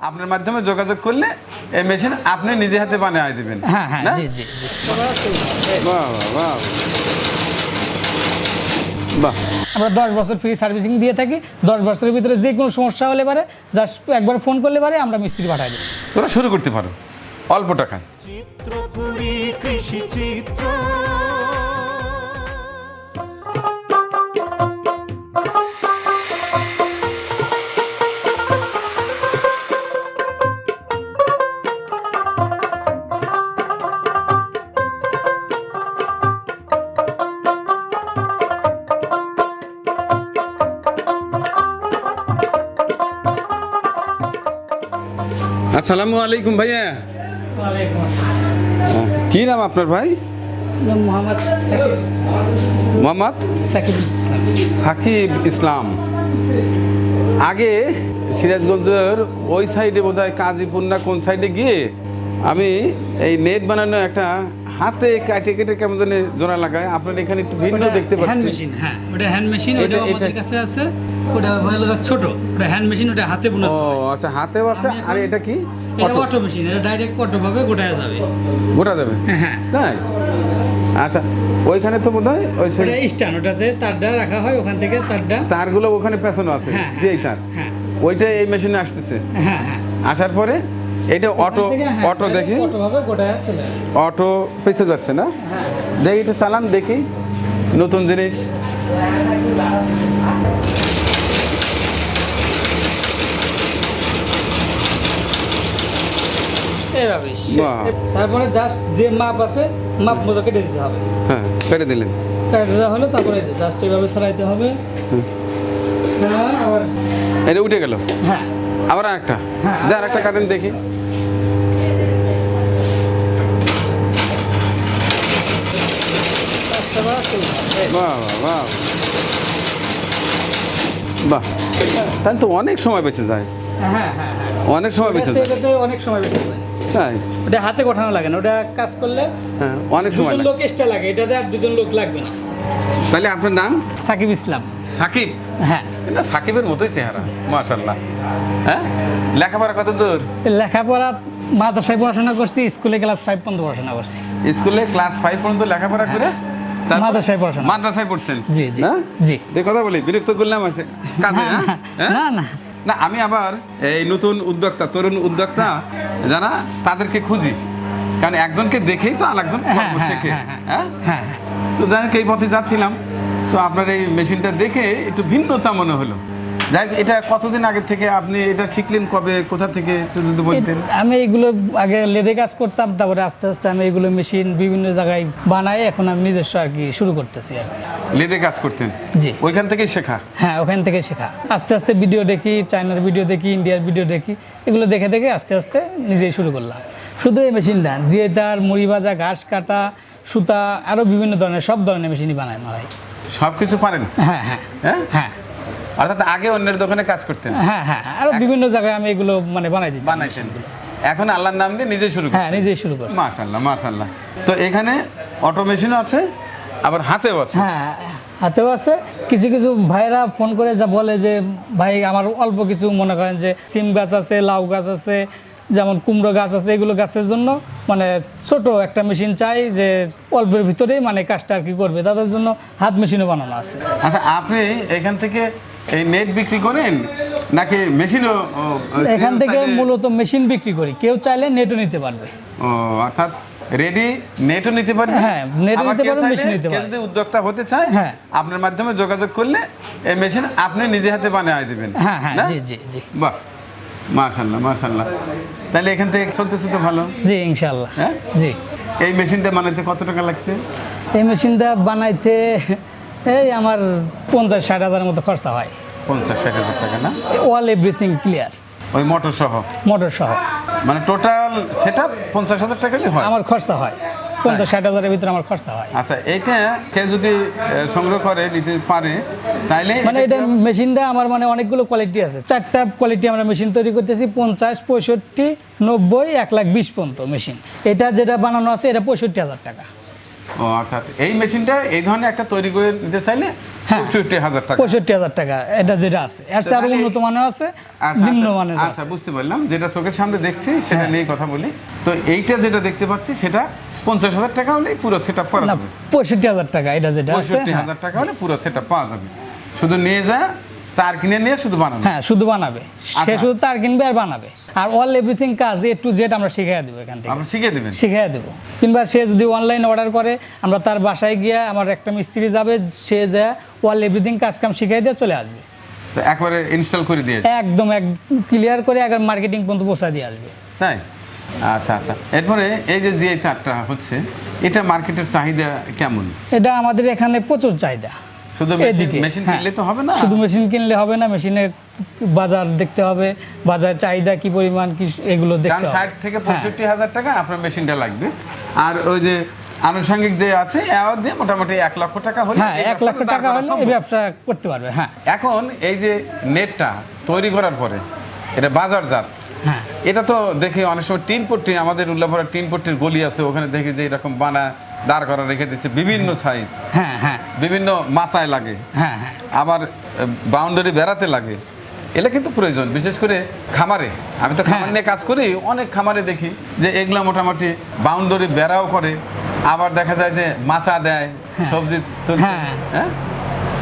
আপনার মাধ্যমে যোগাযোগ করলে এই মেশিন আপনি নিজে হাতে বানিয়ে দিবেন। হ্যাঁ হ্যাঁ, জি জি। বাহ বাহ বাহ। আমরা 10 বছর ফ্রি সার্ভিসিং দিয়ে থাকি। 10 বছরের ভিতরে যে কোনো সমস্যা হলে পারে জাস্ট একবার ফোন করলে পারে আমরা মিস্ত্রি পাঠাই দিই। তোরা শুরু করতে পারো অল্প টাকায়। চিত্রপুরী কৃষি চিত্র। আসসালামু আলাইকুম ভাইয়া। ওয়ালাইকুম আসসালাম। কি নাম আপনার ভাই? মোহাম্মদ সাকিব ইসলাম। মোহাম্মদ সাকিব ইসলাম। সাকিব ইসলাম। আগে সিরাজগঞ্জের ওই সাইডে বোধহয় কাজীপুর না কোন সাইডে গিয়ে আমি এই নেট বানানো একটা হাতে কাটে কেটে কেমন জানি জোড়া লাগায়। আপনার এখানে একটু ভিন্ন দেখতে হ্যান্ড পাচ্ছি। মেশিন, হ্যাঁ ওটা হ্যান্ড মেশিন। ওটা এটা- আমাদের কাছে আছে। ওটা ভালো ছোট, ওটা হ্যান্ড মেশিন, ওটা হাতে ও বোনাতে হয়। আচ্ছা, হাতেও আছে। আমি আর এখন- এটা কি? এটা অটো মেশিন, এটা ডাইরেক্ট অটো ভাবে গোটায় যাবে। গোটা দেবে হ্যাঁ, তাই? আচ্ছা, ওইখানে তো বোধ হয় ওই ওটা স্ট্যান্ড, ওটাতে তারটা রাখা হয়, ওখান থেকে তারটা। তারগুলো ওখানে পেছনে আছে, হ্যাঁ, যেই তার হ্যাঁ ওইটা এই মেশিনে আসতেছে। হ্যাঁ হ্যাঁ। আসার পরে এটা অটো, ওখান থেকে, হ্যাঁ, অটো দেখি অটো ভাবে গোটায় চলে আসবে। অটো পেছে যাচ্ছে না? হ্যাঁ দেখি একটু চালান, দেখি নতুন জিনিস। এইভাবে। বাহ। তারপরে জাস্ট যে মাপ আছে মাপ মতো কেটে দিতে হবে। হ্যাঁ, কেটে দিলেন। কেটে দেওয়া হলো, তারপরে জাস্ট এইভাবে সরাইতে হবে। হ্যাঁ, আবার এটা উঠে গেল। হ্যাঁ আবার একটা হ্যাঁ, দেন, একটা কাটেন দেখি। কাজটা আবার চলবে। বাহ বাহ বাহ। তাহলে তো অনেক সময় বেঁচে যায়, হ্যাঁ হ্যাঁ হ্যাঁ। অনেক সময় বেঁচে যায়। এটাতে অনেক সময় বেশি লাগে। তাই? ওটা হাতে গোঠানো লাগে না, ওটা কাজ করলে হ্যাঁ, অনেক সময় দুজন লাগে। লোক এক্সট্রা লাগে, এটাতে আর দুজন লোক লাগবে না। তাহলে আপনার নাম? সাকিব ইসলাম। সাকিব। হ্যাঁ। এটা সাকিবের মতোই চেহারা, মাশাআল্লাহ। হ্যাঁ, লেখাপড়া কত দূর? লেখাপড়া মাদ্রাসায় পড়াশোনা করছি, স্কুলে ক্লাস 5 পর্যন্ত পড়াশোনা করছি। স্কুলে ক্লাস 5 পর্যন্ত লেখাপড়া করে তারপর মাদ্রাসায় পড়াশোনা। মাদ্রাসায় পড়ছেন? জি, জি, না? জি। এই কথা বলি, বিরক্ত করলাম আছে কাজে? হ্যাঁ? হ্যাঁ? না না না, আমি আবার এই নতুন উদ্যোক্তা, তরুণ উদ্যোক্তা যারা, তাদেরকে খুঁজি, কারণ একজনকে দেখেই তো আরেকজন হ্যাঁ, কর্ম হ্যাঁ, শেখে। হ্যাঁ, হ্যাঁ, হ্যাঁ হ্যাঁ। তো যাই হোক, এই পথে যাচ্ছিলাম, তো আপনার এই মেশিনটা দেখে একটু ভিন্নতা মনে হলো। যাই হোক, এটা কতদিন আগে থেকে আপনি এটা শিখলেন, কবে, কোথা থেকে একটু যদি বলতেন। আমি এইগুলো আগে লেদে কাজ করতাম, তারপরে আস্তে আস্তে আমি এইগুলো মেশিন বিভিন্ন জায়গায় বানাই, এখন আমি নিজস্ব আর কি শুরু করতেছি আর কি। লেদে কাজ করতেন? জি। ওইখান থেকেই শেখা? হ্যাঁ, ওখান থেকে শেখা। আস্তে আস্তে ভিডিও দেখি, চায়নার ভিডিও দেখি, ইন্ডিয়ার ভিডিও দেখি, এগুলো দেখে দেখে আস্তে আস্তে নিজেই শুরু করলাম। শুধু এই মেশিনটা, যে তার মুড়ি ভাজা, ঘাস কাটা, সুতা, আরও বিভিন্ন ধরনের সব ধরনের মেশিনই বানানো হয়। সব কিছু পারেন? হ্যাঁ হ্যাঁ হ্যাঁ, হ্যাঁ অর্থাৎ আগে অন্যের দোকানে কাজ করতেন? হ্যাঁ হ্যাঁ, আরও বিভিন্ন জায়গায় আমি এগুলো মানে বানাই দিই। বানাইছেন? এখন আল্লাহর নাম দিয়ে নিজে শুরু হ্যাঁ, করছেন? নিজেই শুরু করছি। মাশাআল্লাহ মাশাআল্লাহ। তো এখানে অটোমেশনও আছে, আবার হাতেও আছে? হ্যাঁ, হাতেও আছে। কিছু কিছু ভাইরা ফোন করে যা বলে যে ভাই আমার অল্প কিছু, মনে করেন যে সিম গাছ আছে, লাউ গাছ আছে, যেমন কুমড়ো গাছ আছে, এগুলো গাছের জন্য মানে ছোট একটা মেশিন চাই, যে অল্পের ভিতরেই মানে কাজটা আর কি করবে, তাদের জন্য হাত মেশিনও বানানো আছে। আচ্ছা, আপনি এখান থেকে এই নেট বিক্রি করেন নাকি মেশিনও? এখান থেকে মূলত মেশিন বিক্রি করি, কেউ চাইলে নেটও নিতে পারবে। ও, অর্থাৎ রেডি নেটও নিতে পারবে? হ্যাঁ, নেটও আবার নিতে কেউ পারবে, চাইলে, মেশিন নিতে কেউ পারবে। যদি উদ্যোক্তা হতে চায়, হ্যাঁ। আপনার মাধ্যমে যোগাযোগ করলে এই মেশিন আপনি নিজে হাতে বানিয়ে দিবেন? হ্যাঁ হ্যাঁ, না? জি জি জি। বাহ, মাশাআল্লাহ মাশাআল্লাহ। তাহলে এখান থেকে চলতেছে তো ভালো। জি ইনশাআল্লাহ। হ্যাঁ? জি। এই মেশিনটা বানাইতে কত টাকা লাগছে? এই মেশিনটা বানাইতে এই আমার 50-60 হাজারের মতো খরচা হয়। 50-60 হাজার টাকা না? অল এভরিথিং ক্লিয়ার, ওই মোটর সহ? মোটর সহ মানে টোটাল সেটআপ 50,000 টাকাই হয়? আমার খরচা হয় 50-60 হাজারের ভিতরে আমার খরচা হয়। আচ্ছা, এইটা কেউ যদি সংগ্রহ করে নিতে পারে তাইলে মানে এটা মেশিনটা আমার মানে অনেকগুলো কোয়ালিটি আছে, 4টা কোয়ালিটি আমরা মেশিন তৈরি করতেছি, 50, 65, 90, 1,20,000 পর্যন্ত মেশিন। এটা যেটা বানানো আছে এটা 65,000 টাকা। ও আচ্ছা, এই মেশিনটা এই ধরনের একটা তৈরি করে নিতে চাইলে হ্যাঁ। 65,000 টাকা। 65,000 টাকা এটা যেটা আছে, এর চেয়ে আরো তাহলে- উন্নত মানের আছে, আচ্ছা, নিম্ন আচ্ছা, মানের আচ্ছা আছে। বুঝতে পারলাম, যেটা চোখের সামনে দেখছি সেটা হ্যাঁ। নিয়ে কথা বলি। তো এইটা যেটা দেখতে পাচ্ছি সেটা 50,000 টাকা হলে পুরো সেটআপ করা না, যাবে। 65,000 টাকা এটা যেটা আছে। 65,000 টাকা হলে পুরো সেটআপ পাওয়া যাবে, শুধু নিয়ে যা তার কিনে নিয়ে শুধু বানানো। হ্যাঁ, শুধু বানাবে, সে আচ্ছা। শুধু তার কিনবে আর বানাবে, আর অল এভরিথিং কাজ A to Z আমরা শিখিয়ে দেবো এখান থেকে, আপনি শিখিয়ে দেবেন। শিখিয়ে দেবো। কিংবা সে যদি অনলাইন অর্ডার করে, আমরা তার বাসায় গিয়ে আমার একটা মিস্ত্রি যাবে, সে যা অল এভরিথিং কাজ কাম শিখিয়ে দিয়ে চলে আসবে, তো একবারে ইনস্টল করে দিয়ে একদম ক্লিয়ার করে একবার মার্কেটিং পর্যন্ত পৌঁছা দিয়ে আসবে। তাই? আচ্ছা আচ্ছা, এরপরে এই যে যে তারটা হচ্ছে, এটা মার্কেটের চাহিদা কেমন? এটা আমাদের এখানে প্রচুর চাহিদা। শুধু এদিকে, মেশিন হ্যাঁ, কিনলে তো হবে না? শুধু মেশিন কিনলে হবে না, মেশিনের বাজার দেখতে হবে, বাজার চাহিদা কি পরিমাণ কি এগুলো কারণ দেখতে হবে। 60 থেকে হ্যাঁ। 65,000 টাকা আপনার মেশিনটা লাগবে। আর ওই যে আনুষঙ্গিক যে আছে এওয়ার দিয়ে মোটামুটি 1 লক্ষ টাকা হলে হ্যাঁ, এই 1 লক্ষ ব্যবসাটা টাকা দাঁড় করা হলে এই সম্ভব। ব্যবসা করতে পারবে। হ্যাঁ এখন এই যে নেটটা তৈরি করার পরে এটা বাজারজাত, হ্যাঁ এটা তো দেখি অনেক সময় টিন পট্টি, আমাদের উল্লাপাড়া টিন পট্টির গলি আছে, ওখানে দেখি যে এরকম বানা দাঁড় করা রেখে দিচ্ছে বিভিন্ন সাইজ, হ্যাঁ হ্যাঁ বিভিন্ন মাথায় লাগে, হ্যাঁ হ্যাঁ আবার বাউন্ডারি বেড়াতে লাগে। এটা কিন্তু প্রয়োজন, বিশেষ করে খামারে। আমি তো খামার হ্যাঁ। নিয়ে কাজ করি, অনেক খামারে দেখি যে এগুলা মোটামুটি বাউন্ডারি বেড়াও করে, আবার দেখা যায় যে মাচা দেয় সবজি তুলতে। হ্যাঁ। হ্যাঁ,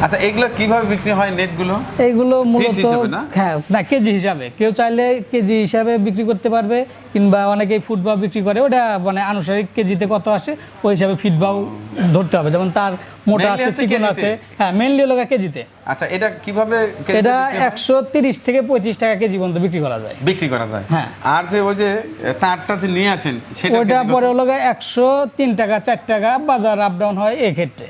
আচ্ছা এগুলো কিভাবে বিক্রি হয় নেটগুলো? এইগুলো মূলত হিসাবে না? হ্যাঁ না, কেজি হিসাবে, কেউ চাইলে কেজি হিসাবে বিক্রি করতে পারবে, কিংবা অনেকেই ফুটবাও বিক্রি করে, ওটা মানে আনুষ্ঠানিক কেজিতে কত আসে ওই হিসাবে ফিটবাও ধরতে হবে, যেমন তার মোটা Mainly আছে, হচ্ছে চিকন কেজিতে? আছে। হ্যাঁ, মেনলি হলো কেজিতে। আচ্ছা এটা কিভাবে কেজিতে এটা বিক্রি হয়? 130 থেকে 35 টাকা কেজি পর্যন্ত বিক্রি করা যায়। বিক্রি করা যায়। হ্যাঁ। আর যে ওই যে তারটাতে নিয়ে আসেন সেটা ওটা কেজি কত? পরে হলো 103 টাকা 4 টাকা বাজার আপ ডাউন হয় এই ক্ষেত্রে।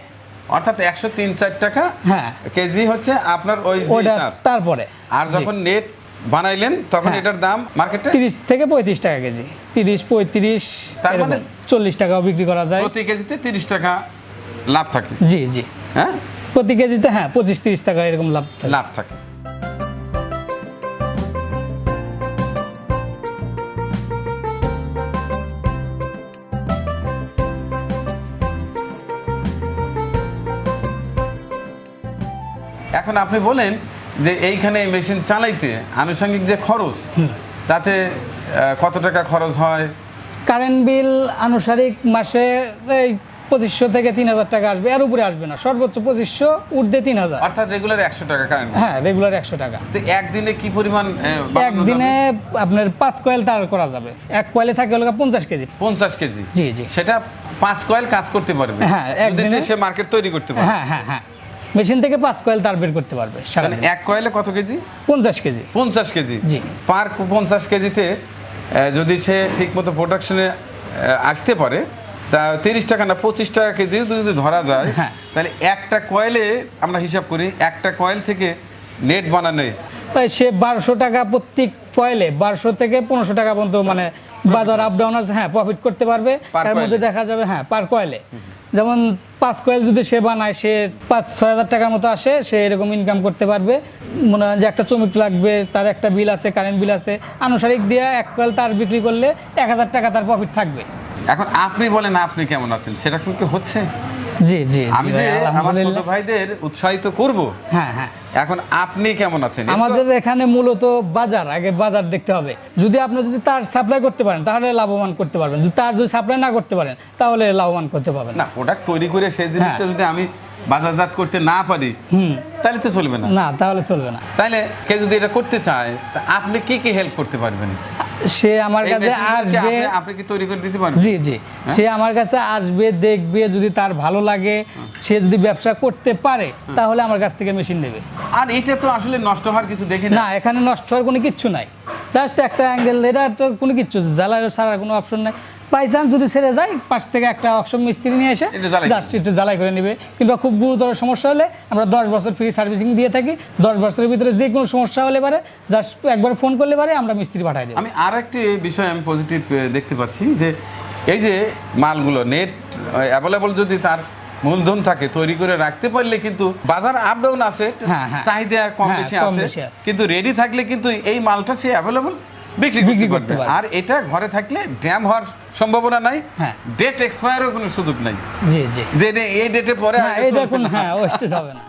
অর্থাৎ 103-4 টাকা হ্যাঁ, কেজি হচ্ছে আপনার ওই যে ওটা তার। তারপরে আর যখন নেট বানাইলেন তখন হ্যাঁ। এটার দাম মার্কেটে 30 থেকে 35 টাকা কেজি, 30 35 তার মানে 40 টাকাও বিক্রি করা যায়। প্রতি কেজিতে 30 টাকা লাভ থাকে। জি জি, হ্যাঁ, প্রতি কেজিতে হ্যাঁ 25-30 টাকা এরকম লাভ থাকে। লাভ থাকে। এখন আপনি বলেন যে এইখানে এই মেশিন চালাইতে আনুষঙ্গিক যে খরচ, তাতে কত টাকা খরচ হয়? কারেন্ট বিল আনুসারিক মাসে এই 2500 থেকে 3000 টাকা আসবে, এর উপরে আসবে না, সর্বোচ্চ 2500, ঊর্ধ্বে 3000। অর্থাৎ রেগুলার 100 টাকা কারেন্ট। হ্যাঁ, রেগুলার 100 টাকা। তো একদিনে কি পরিমাণ বানানো একদিনে যাবে? আপনার 5 কয়েল তার করা যাবে, এক কয়েলে থাকে হলো 50 কেজি। 50 কেজি। জি জি, সেটা 5 কয়েল কাজ করতে পারবে। হ্যাঁ, যদি একদিনে- সে মার্কেট তৈরি করতে পারে। হ্যাঁ হ্যাঁ হ্যাঁ, মেশিন থেকে 5 কয়েল তার বের করতে পারবে মানে সারাদিন। এক কয়েলে কত কেজি? 50 কেজি। 50 কেজি। জি। পার 50 কেজিতে যদি সে ঠিকমতো প্রোডাকশনে আসতে পারে, তা 30 টাকা না 25 টাকা কেজি যদি ধরা যায়, হ্যাঁ। তাহলে একটা কয়েলে আমরা হিসাব করি, একটা কয়েল থেকে নেট বানানো তাই সে 1200 টাকা প্রত্যেক কয়েলে, 1200 থেকে 1500 টাকা পর্যন্ত মানে বাজার আপ ডাউন আছে, হ্যাঁ প্রফিট করতে পারবে। Per তার মধ্যে coil-এ? দেখা যাবে হ্যাঁ পার কয়েলে, যেমন 5 কয়েল যদি সে বানায়, সে 5-6 হাজার টাকার মতো আসে, সে এরকম ইনকাম করতে পারবে। মনে হয় যে একটা চমক লাগবে, তার একটা বিল আছে, কারেন্ট বিল আছে, আনুসারিক দিয়ে এক কয়েল তার বিক্রি করলে 1000 টাকা তার প্রফিট থাকবে। এখন আপনি বলেন আপনি কেমন আছেন, সেটা কি হচ্ছে? জি জি, আমি যে আমার ছোট আলহামদুলিল্লাহ। ভাইদের উৎসাহিত করব, হ্যাঁ হ্যাঁ, এখন আপনি কেমন আছেন? এটা তো- আমাদের এখানে মূলত বাজার, আগে বাজার দেখতে হবে। যদি আপনি যদি তার সাপ্লাই করতে পারেন তাহলে লাভবান করতে পারবেন, যদি তার যদি সাপ্লাই না করতে পারেন তাহলে লাভবান করতে পারবেন না, প্রোডাক্ট তৈরি করে সেই জিনিসটা যদি আমি বাজারজাত করতে না পারি, তাহলে তো চলবে না। না, তাহলে চলবে না। তাইলে কেউ যদি এটা করতে চায়, তা আপনি কি কি হেল্প করতে পারবেন? সে আমার এই কাছে মেশিনগুলো কি আসবে, আপনি কি তৈরি করে দিতে পারবেন? জি জি, সে আমার কাছে আসবে, দেখবে, যদি তার ভালো লাগে, সে যদি ব্যবসা করতে পারে, তাহলে আমার কাছ থেকে মেশিন নেবে। আর এটা তো আসলে নষ্ট হওয়ার কিছু দেখি না। না, এখানে নষ্ট হওয়ার কোনো কিচ্ছু নাই, জাস্ট একটা অ্যাঙ্গেল, এটা তো কোনো কিচ্ছু জ্বালায় ছাড়ার কোনো অপশন নাই। বাই চান্স যদি ছেড়ে যায়, পাশ থেকে একটা অক্ষম মিস্ত্রি নিয়ে এসে একটু জ্বালাই জাস্ট একটু জ্বালাই করে নেবে। কিংবা খুব গুরুতর সমস্যা হলে আমরা 10 বছর ফ্রি সার্ভিসিং দিয়ে থাকি। 10 বছরের ভিতরে যে কোনো সমস্যা হলে পারে জাস্ট একবার ফোন করলে পারে, আমরা মিস্ত্রি পাঠাই দেবো। আমি আর একটি বিষয় আমি পজিটিভ দেখতে পাচ্ছি, যে এই যে মালগুলো নেট অ্যাভেলেবল যদি তার মূলধন থাকে, তৈরি করে রাখতে পারলে কিন্তু বাজার আপ ডাউন আছে, হ্যাঁ, হ্যাঁ। চাহিদা কম হ্যাঁ, বেশি কম আছে, বেশি আছে। কিন্তু রেডি থাকলে কিন্তু এই মালটা সে অ্যাভেলেবল বিক্রি বিক্রি করতে করতে পারবে। পারবে। আর এটা ঘরে থাকলে ড্যাম হওয়ার সম্ভাবনা নাই, হ্যাঁ। ডেট এক্সপায়ারও কোনো সুযোগ নাই, জি জি যে এই ডেটে পরে হ্যাঁ আর এটা চলবে কোন না। হ্যাঁ ওয়েস্টেজ হবে না।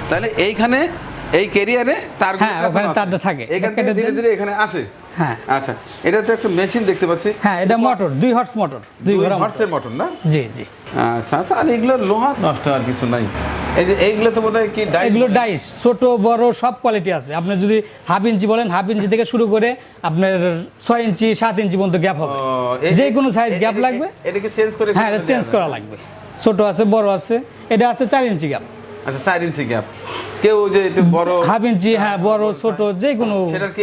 তাহলে এইখানে এই ক্যারিয়ারে তার হ্যাঁ, ওখানে তারটা থাকে। এখান থেকে কেটে ধীরে দেন। ধীরে এখানে আসে। হ্যাঁ আচ্ছা, এটা তো একটা মেশিন দেখতে পাচ্ছি, হ্যাঁ এটা মোটর 2 হর্স মোটর, 2 ঘোড়া মোটর। হর্সের মোটর না? জি জি আচ্ছা আচ্ছা, আর এগুলো লোহা নষ্ট আর কিছু নাই। এই যে এইগুলো তো বোধহয় কি ডাই, এগুলো ডাইস ছোট বড় সব কোয়ালিটি আছে। আপনি যদি হাফ ইঞ্চি বলেন, হাফ ইঞ্চি থেকে শুরু করে আপনার 6 ইঞ্চি 7 ইঞ্চি পর্যন্ত গ্যাপ হবে, যে কোনো সাইজ গ্যাপ লাগবে। এটাকে চেঞ্জ করে হ্যাঁ এটা চেঞ্জ করা লাগবে, ছোট আছে বড় আছে, এটা আছে 4 ইঞ্চি গ্যাপ। আচ্ছা, 4 ইঞ্চি গ্যাপ। কেউ যে একটু বড় হাফ ইঞ্চি হ্যাঁ বড় ছোট যে কোনো, সেটার কি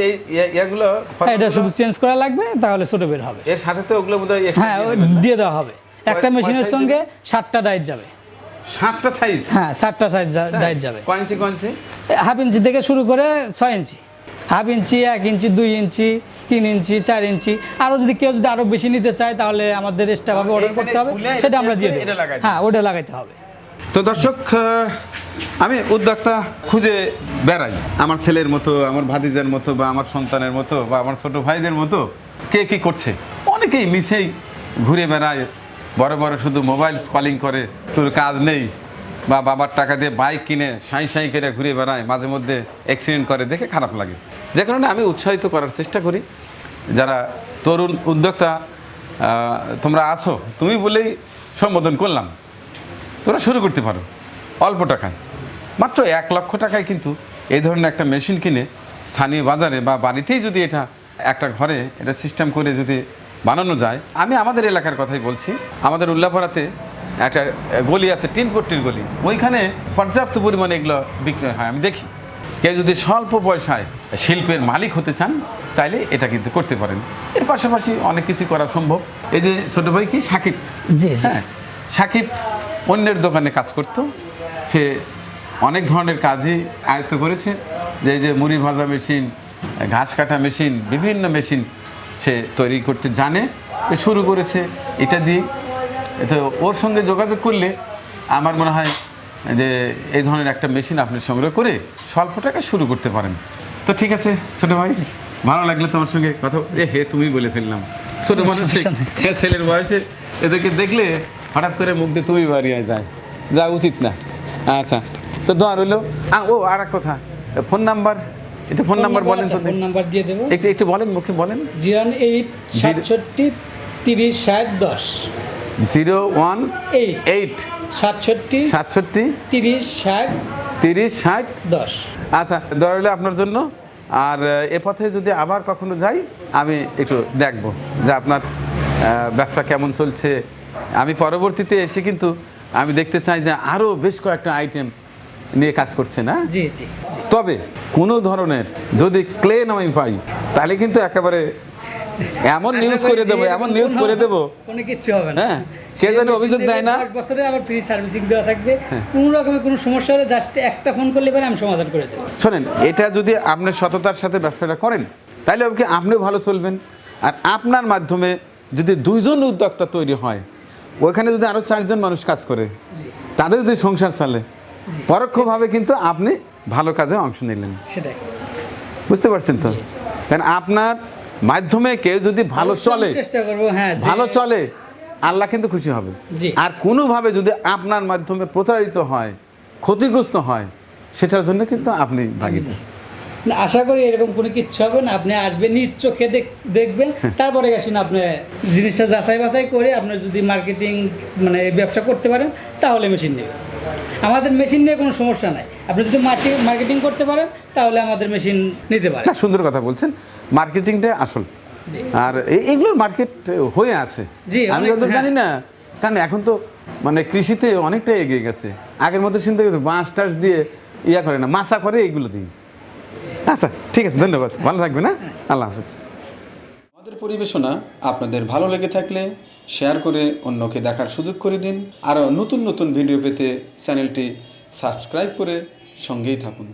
এগুলো হ্যাঁ এটা শুধু চেঞ্জ করা লাগবে, তাহলে ছোট বের হবে। এর সাথে তো ওগুলো বোধহয় হ্যাঁ ওই দিয়ে দেওয়া হবে। একটা মেশিনের size সঙ্গে 7টা ডাইট যাবে। 7টা সাইজ? হ্যাঁ 7টা সাইজ ডাইট যাবে। কয় ইঞ্চি কয় ইঞ্চি? হাফ ইঞ্চি থেকে শুরু করে 6 ইঞ্চি, হাফ ইঞ্চি, 1 ইঞ্চি, 2 ইঞ্চি, 3 ইঞ্চি, 4 ইঞ্চি। আরও যদি কেউ যদি আরও বেশি নিতে চায় তাহলে আমাদের এক্সট্রাভাবে অর্ডার করতে হবে, খুলে সেটা আমরা দিয়ে এটা দেবো। লাগাইতে হ্যাঁ ওটা লাগাইতে হবে। তো দর্শক, আমি উদ্যোক্তা খুঁজে বেড়াই, আমার ছেলের মতো, আমার ভাতিজার মতো, বা আমার সন্তানের মতো, বা আমার ছোট ভাইদের মতো কে কি করছে। অনেকেই মিছেই ঘুরে বেড়ায়, বড় বড় শুধু মোবাইল কলিং করে, কোনো কাজ নেই, বা বাবার টাকা দিয়ে বাইক কিনে সাঁই সাঁই করে ঘুরে বেড়ায়, মাঝে মধ্যে অ্যাক্সিডেন্ট করে, দেখে খারাপ লাগে। যে কারণে আমি উৎসাহিত করার চেষ্টা করি, যারা তরুণ উদ্যোক্তা তোমরা আছো, তুমি বলেই সম্বোধন করলাম, তোমরা শুরু করতে পারো অল্প টাকায়, মাত্র 1 লক্ষ টাকায় কিন্তু এই ধরনের একটা মেশিন কিনে স্থানীয় বাজারে বা বাড়িতেই যদি এটা একটা ঘরে এটা সিস্টেম করে যদি বানানো যায়। আমি আমাদের এলাকার কথাই বলছি, আমাদের উল্লাপাড়াতে একটা গলি আছে, টিনপট্টির গলি, ওইখানে পর্যাপ্ত পরিমাণে এগুলো বিক্রয় হয়। আমি দেখি কেউ যদি স্বল্প পয়সায় শিল্পের মালিক হতে চান তাইলে এটা কিন্তু করতে পারেন। এর পাশাপাশি অনেক কিছু করা সম্ভব। এই যে ছোট ভাই কি সাকিব, জি জি হ্যাঁ, সাকিব অন্যের দোকানে কাজ করত, সে অনেক ধরনের কাজই আয়ত্ত করেছে, যে এই যে মুড়ি ভাজা মেশিন, ঘাস কাটা মেশিন, বিভিন্ন মেশিন সে তৈরি করতে জানে, এ শুরু করেছে এটা দিয়ে। তো ওর সঙ্গে যোগাযোগ করলে আমার মনে হয় যে এই ধরনের একটা মেশিন আপনি সংগ্রহ করে স্বল্প টাকা শুরু করতে পারেন। তো ঠিক আছে ছোটো ভাই, ভালো লাগলো তোমার সঙ্গে কথা। হে তুমি বলে ফেললাম, ছোটো মানুষ, ছেলের বয়সে এদেরকে দেখলে হঠাৎ করে মুখ দিয়ে তুমি বাড়িয়ে যায়, যা উচিত না। আচ্ছা, তো দোয়া রইল। ও আর এক কথা, ফোন নাম্বার, এটা ফোন নাম্বার বলেন তো, ফোন নাম্বার দিয়ে দেবো। একটু বলেন, মুখে বলেন। 08 67 30 60 10 018 67 67 30 60 30 60 10। আচ্ছা, দয়া হলে আপনার জন্য। আর এ পথে যদি আবার কখনো যাই, আমি একটু দেখব যে আপনার ব্যবসা কেমন চলছে। আমি পরবর্তীতে এসে কিন্তু আমি দেখতে চাই যে আরও বেশ কয়েকটা আইটেম নিয়ে কাজ করছে না। জি জি তবে কোনো ধরনের যদি ক্লেম আমি পাই তাহলে কিন্তু একেবারে এমন নিউজ করে দেবো, এমন নিউজ করে দেবো, কোনো কিছু হবে না। হ্যাঁ, কে যেন অভিযোগ দেয় না। 10 বছরে আবার ফ্রি সার্ভিসিং দেওয়া থাকবে। কোনো রকমের কোনো সমস্যা হলে জাস্ট একটা ফোন করলে পরে আমি সমাধান করে দেবো। শোনেন, এটা যদি আপনি সততার সাথে ব্যবসাটা করেন তাহলে ওকে আপনিও ভালো চলবেন। আর আপনার মাধ্যমে যদি 2 জন উদ্যোক্তা তৈরি হয়, ওইখানে যদি আরও 4 জন মানুষ কাজ করে, তাদের যদি সংসার চলে, পরোক্ষভাবে কিন্তু আপনি ভালো কাজে অংশ নিলেন। সেটাই, বুঝতে পারছেন তো? কারণ আপনার মাধ্যমে কেউ যদি ভালো চলে, চেষ্টা করবো, হ্যাঁ ভালো চলে, আল্লাহ কিন্তু খুশি হবে। জি। আর কোনোভাবে যদি আপনার মাধ্যমে প্রতারিত হয়, ক্ষতিগ্রস্ত হয়, সেটার জন্য কিন্তু আপনি ভাগিদার। না, আশা করি এরকম কোনো কিচ্ছু হবে না। আপনি আসবেন, নিজ চোখে দেখবেন, তারপরে আসেন আপনি জিনিসটা যাচাই বাছাই করে আপনার যদি মার্কেটিং মানে ব্যবসা করতে পারেন তাহলে মেশিন নেবেন। আমাদের মেশিন নিয়ে কোনো সমস্যা নাই। আপনি যদি মার্কেটিং করতে পারেন তাহলে আমাদের মেশিন নিতে পারেন। না, সুন্দর কথা বলছেন, মার্কেটিংটা আসল। আর এইগুলোর মার্কেট হয়ে আছে, জি, আমি অনেক, যত হ্যাঁ। জানি না, কারণ এখন তো মানে কৃষিতে অনেকটা এগিয়ে গেছে। আগের মতো চিন্তা করতে বাঁশ টাস দিয়ে ইয়া করে না, মাছা করে এইগুলো দিই। আচ্ছা ঠিক আছে, ধন্যবাদ, ভালো থাকবে না, আল্লাহ হাফেজ। আমাদের পরিবেশনা আপনাদের ভালো লেগে থাকলে শেয়ার করে অন্যকে দেখার সুযোগ করে দিন। আরও নতুন নতুন ভিডিও পেতে চ্যানেলটি সাবস্ক্রাইব করে সঙ্গেই থাকুন।